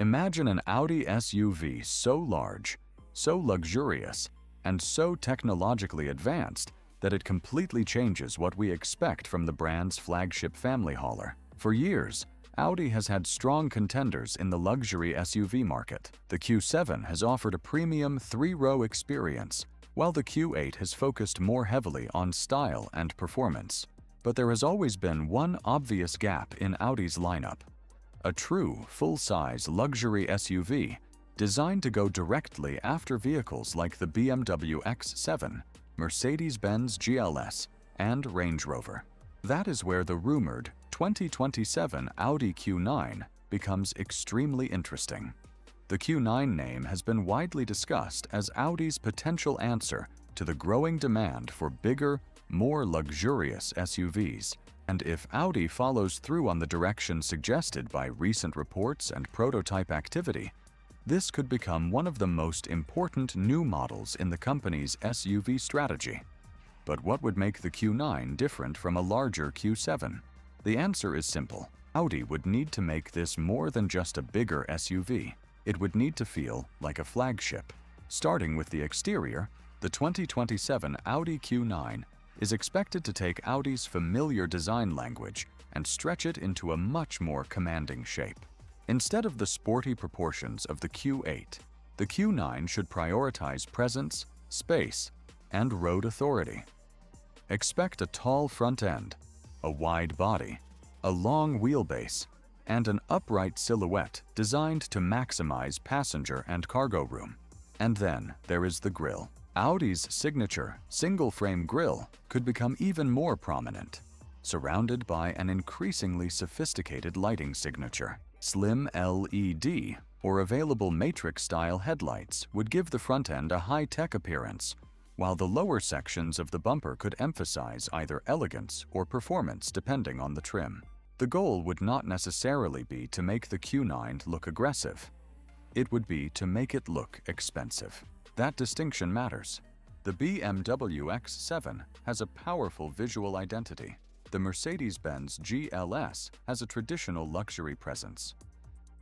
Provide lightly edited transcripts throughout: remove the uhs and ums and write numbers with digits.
Imagine an Audi SUV so large, so luxurious, and so technologically advanced that it completely changes what we expect from the brand's flagship family hauler. For years, Audi has had strong contenders in the luxury SUV market. The Q7 has offered a premium three-row experience, while the Q8 has focused more heavily on style and performance. But there has always been one obvious gap in Audi's lineup: a true, full-size luxury SUV designed to go directly after vehicles like the BMW X7, Mercedes-Benz GLS, and Range Rover. That is where the rumored 2027 Audi Q9 becomes extremely interesting. The Q9 name has been widely discussed as Audi's potential answer to the growing demand for bigger, more luxurious SUVs. And if Audi follows through on the direction suggested by recent reports and prototype activity, this could become one of the most important new models in the company's SUV strategy. But what would make the Q9 different from a larger Q7? The answer is simple. Audi would need to make this more than just a bigger SUV. It would need to feel like a flagship. Starting with the exterior, the 2027 Audi Q9 is expected to take Audi's familiar design language and stretch it into a much more commanding shape. Instead of the sporty proportions of the Q8, the Q9 should prioritize presence, space, and road authority. Expect a tall front end, a wide body, a long wheelbase, and an upright silhouette designed to maximize passenger and cargo room. And then there is the grille. Audi's signature single-frame grille could become even more prominent, surrounded by an increasingly sophisticated lighting signature. Slim LED or available matrix-style headlights would give the front end a high-tech appearance, while the lower sections of the bumper could emphasize either elegance or performance depending on the trim. The goal would not necessarily be to make the Q9 look aggressive. It would be to make it look expensive. That distinction matters. The BMW X7 has a powerful visual identity. The Mercedes-Benz GLS has a traditional luxury presence.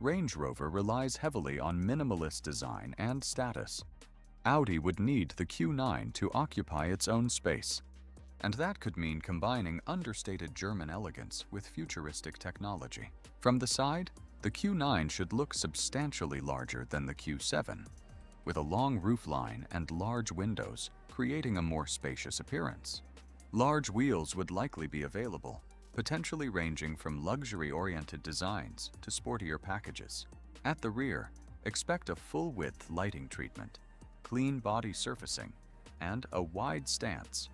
Range Rover relies heavily on minimalist design and status. Audi would need the Q9 to occupy its own space, and that could mean combining understated German elegance with futuristic technology. From the side, the Q9 should look substantially larger than the Q7, with a long roofline and large windows, creating a more spacious appearance. Large wheels would likely be available, potentially ranging from luxury-oriented designs to sportier packages. At the rear, expect a full-width lighting treatment, clean body surfacing, and a wide stance.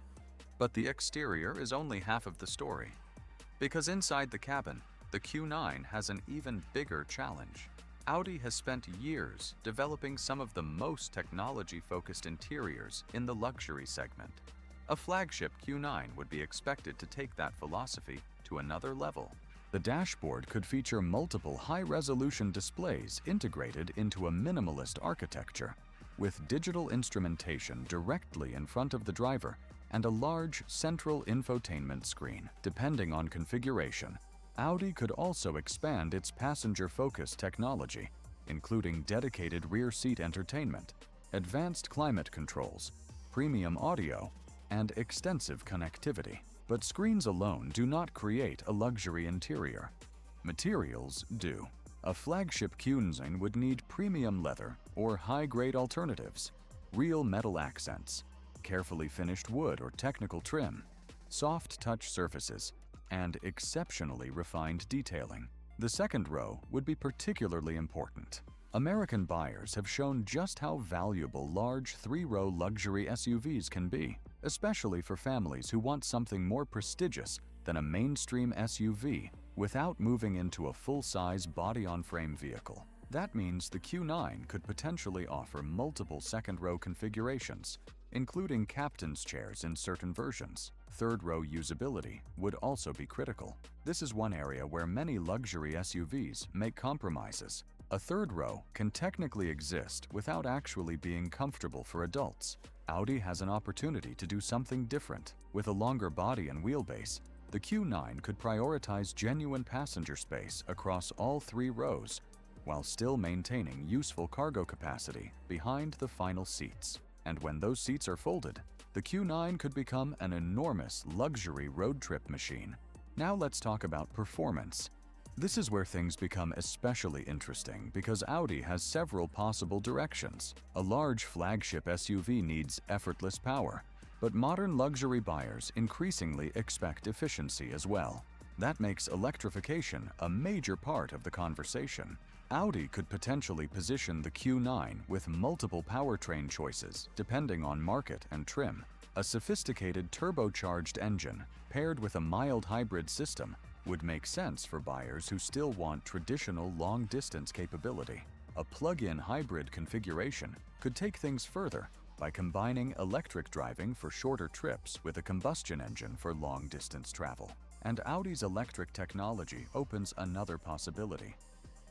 But the exterior is only half of the story, because inside the cabin, the Q9 has an even bigger challenge. Audi has spent years developing some of the most technology-focused interiors in the luxury segment. A flagship Q9 would be expected to take that philosophy to another level. The dashboard could feature multiple high-resolution displays integrated into a minimalist architecture, with digital instrumentation directly in front of the driver and a large central infotainment screen. Depending on configuration, Audi could also expand its passenger-focused technology, including dedicated rear seat entertainment, advanced climate controls, premium audio, and extensive connectivity. But screens alone do not create a luxury interior. Materials do. A flagship Q9 would need premium leather or high-grade alternatives, real metal accents, carefully finished wood or technical trim, soft touch surfaces, and exceptionally refined detailing. The second row would be particularly important. American buyers have shown just how valuable large three-row luxury SUVs can be, especially for families who want something more prestigious than a mainstream SUV without moving into a full-size body-on-frame vehicle. That means the Q9 could potentially offer multiple second-row configurations, including captain's chairs in certain versions. Third-row usability would also be critical. This is one area where many luxury SUVs make compromises. A third row can technically exist without actually being comfortable for adults. Audi has an opportunity to do something different. With a longer body and wheelbase, the Q9 could prioritize genuine passenger space across all three rows, while still maintaining useful cargo capacity behind the final seats. And when those seats are folded, the Q9 could become an enormous luxury road trip machine. Now let's talk about performance. This is where things become especially interesting because Audi has several possible directions. A large flagship SUV needs effortless power, but modern luxury buyers increasingly expect efficiency as well. That makes electrification a major part of the conversation. Audi could potentially position the Q9 with multiple powertrain choices depending on market and trim. A sophisticated turbocharged engine paired with a mild hybrid system would make sense for buyers who still want traditional long-distance capability. A plug-in hybrid configuration could take things further by combining electric driving for shorter trips with a combustion engine for long-distance travel. And Audi's electric technology opens another possibility: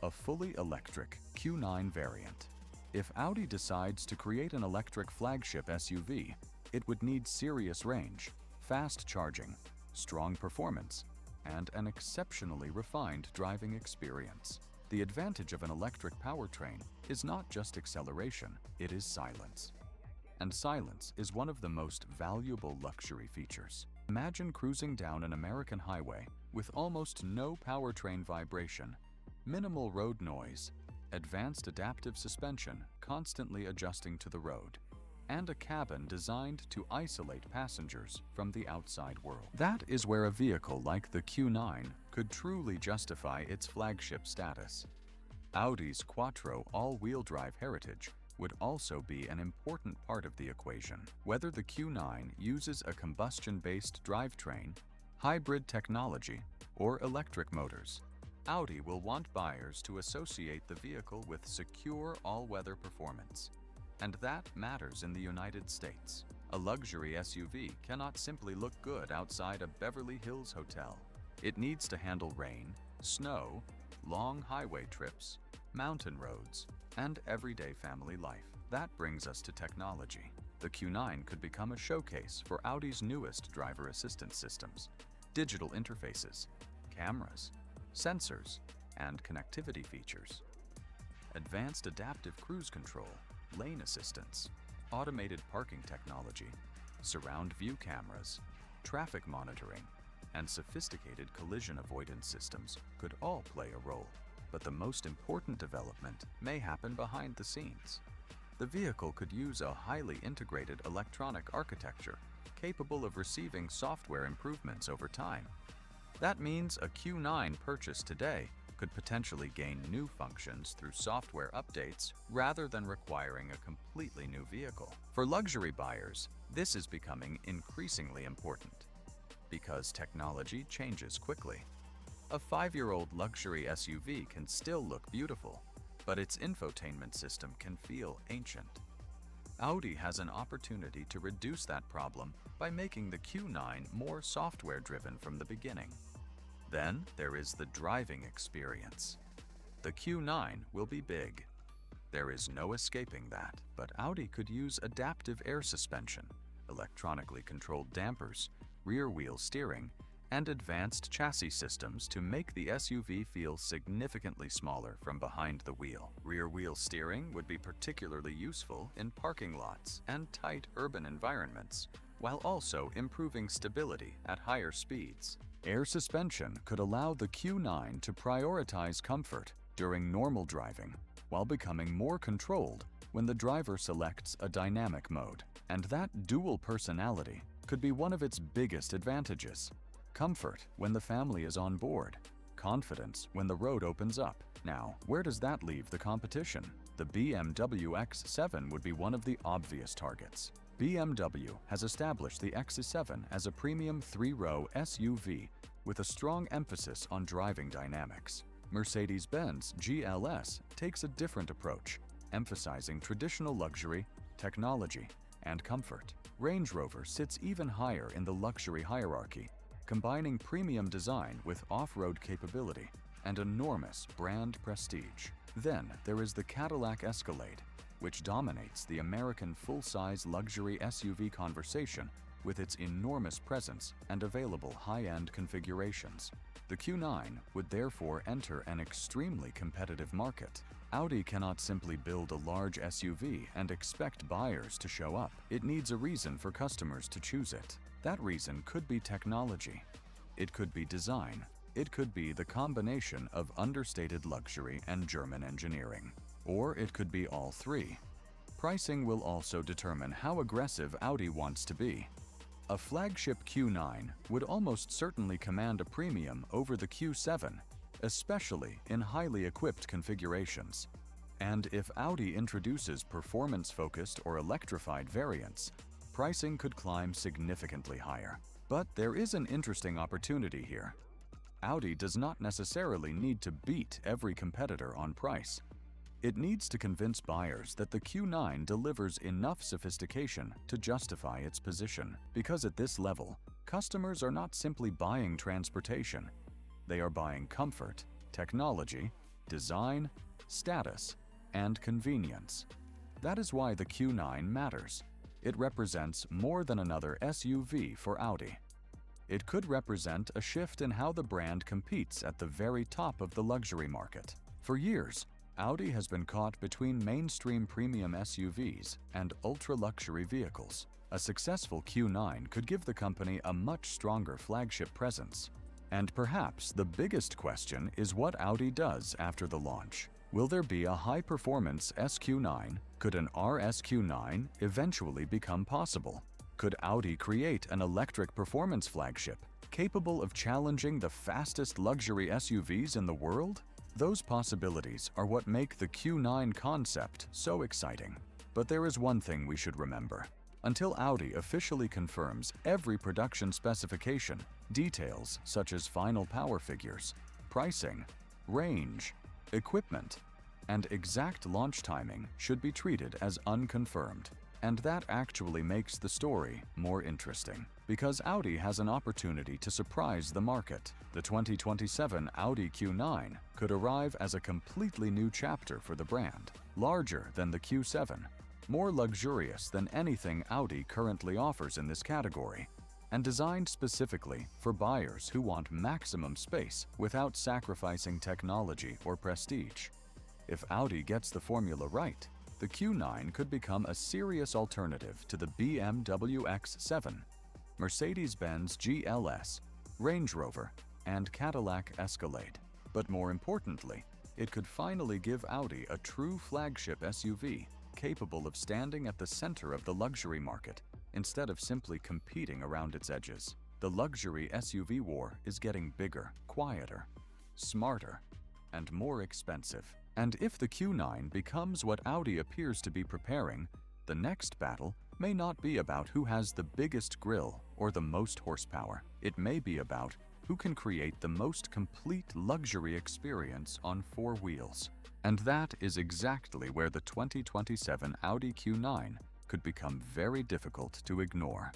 a fully electric Q9 variant. If Audi decides to create an electric flagship SUV, it would need serious range, fast charging, strong performance, and an exceptionally refined driving experience. The advantage of an electric powertrain is not just acceleration, it is silence. And silence is one of the most valuable luxury features. Imagine cruising down an American highway with almost no powertrain vibration, minimal road noise, advanced adaptive suspension constantly adjusting to the road, and a cabin designed to isolate passengers from the outside world. That is where a vehicle like the Q9 could truly justify its flagship status. Audi's Quattro all-wheel drive heritage would also be an important part of the equation. Whether the Q9 uses a combustion-based drivetrain, hybrid technology, or electric motors, Audi will want buyers to associate the vehicle with secure all-weather performance. And that matters in the United States. A luxury SUV cannot simply look good outside a Beverly Hills hotel. It needs to handle rain, snow, long highway trips, mountain roads, and everyday family life. That brings us to technology. The Q9 could become a showcase for Audi's newest driver assistance systems, digital interfaces, cameras, sensors, and connectivity features. Advanced adaptive cruise control, lane assistance, automated parking technology, surround view cameras, traffic monitoring, and sophisticated collision avoidance systems could all play a role. But the most important development may happen behind the scenes. The vehicle could use a highly integrated electronic architecture capable of receiving software improvements over time. That means a Q9 purchased today could potentially gain new functions through software updates rather than requiring a completely new vehicle. For luxury buyers, this is becoming increasingly important because technology changes quickly. A 5-year-old luxury SUV can still look beautiful, but its infotainment system can feel ancient. Audi has an opportunity to reduce that problem by making the Q9 more software-driven from the beginning. Then there is the driving experience. The Q9 will be big. There is no escaping that, but Audi could use adaptive air suspension, electronically controlled dampers, rear-wheel steering, and advanced chassis systems to make the SUV feel significantly smaller from behind the wheel. Rear-wheel steering would be particularly useful in parking lots and tight urban environments, while also improving stability at higher speeds. Air suspension could allow the Q9 to prioritize comfort during normal driving, while becoming more controlled when the driver selects a dynamic mode. And that dual personality could be one of its biggest advantages. Comfort when the family is on board, confidence when the road opens up. Now, where does that leave the competition? The BMW X7 would be one of the obvious targets. BMW has established the X7 as a premium 3-row SUV with a strong emphasis on driving dynamics. Mercedes-Benz GLS takes a different approach, emphasizing traditional luxury, technology, and comfort. Range Rover sits even higher in the luxury hierarchy, combining premium design with off-road capability and enormous brand prestige. Then there is the Cadillac Escalade, which dominates the American full-size luxury SUV conversation with its enormous presence and available high-end configurations. The Q9 would therefore enter an extremely competitive market. Audi cannot simply build a large SUV and expect buyers to show up. It needs a reason for customers to choose it. That reason could be technology. It could be design. It could be the combination of understated luxury and German engineering. Or it could be all three. Pricing will also determine how aggressive Audi wants to be. A flagship Q9 would almost certainly command a premium over the Q7, especially in highly equipped configurations. And if Audi introduces performance-focused or electrified variants, pricing could climb significantly higher. But there is an interesting opportunity here. Audi does not necessarily need to beat every competitor on price. It needs to convince buyers that the Q9 delivers enough sophistication to justify its position, because at this level, customers are not simply buying transportation. They are buying comfort, technology, design, status, and convenience. That is why the Q9 matters. It represents more than another SUV for Audi. It could represent a shift in how the brand competes at the very top of the luxury market. For years, Audi has been caught between mainstream premium SUVs and ultra-luxury vehicles. A successful Q9 could give the company a much stronger flagship presence. And perhaps the biggest question is what Audi does after the launch. Will there be a high-performance SQ9? Could an RSQ9 eventually become possible? Could Audi create an electric performance flagship capable of challenging the fastest luxury SUVs in the world? Those possibilities are what make the Q9 concept so exciting. But there is one thing we should remember. Until Audi officially confirms every production specification, details such as final power figures, pricing, range, equipment, and exact launch timing should be treated as unconfirmed. And that actually makes the story more interesting, because Audi has an opportunity to surprise the market. The 2027 Audi Q9 could arrive as a completely new chapter for the brand, larger than the Q7, more luxurious than anything Audi currently offers in this category, and designed specifically for buyers who want maximum space without sacrificing technology or prestige. If Audi gets the formula right, the Q9 could become a serious alternative to the BMW X7, Mercedes-Benz GLS, Range Rover, and Cadillac Escalade. But more importantly, it could finally give Audi a true flagship SUV capable of standing at the center of the luxury market instead of simply competing around its edges. The luxury SUV war is getting bigger, quieter, smarter, and more expensive. And if the Q9 becomes what Audi appears to be preparing, the next battle may not be about who has the biggest grille or the most horsepower. It may be about who can create the most complete luxury experience on four wheels. And that is exactly where the 2027 Audi Q9 could become very difficult to ignore.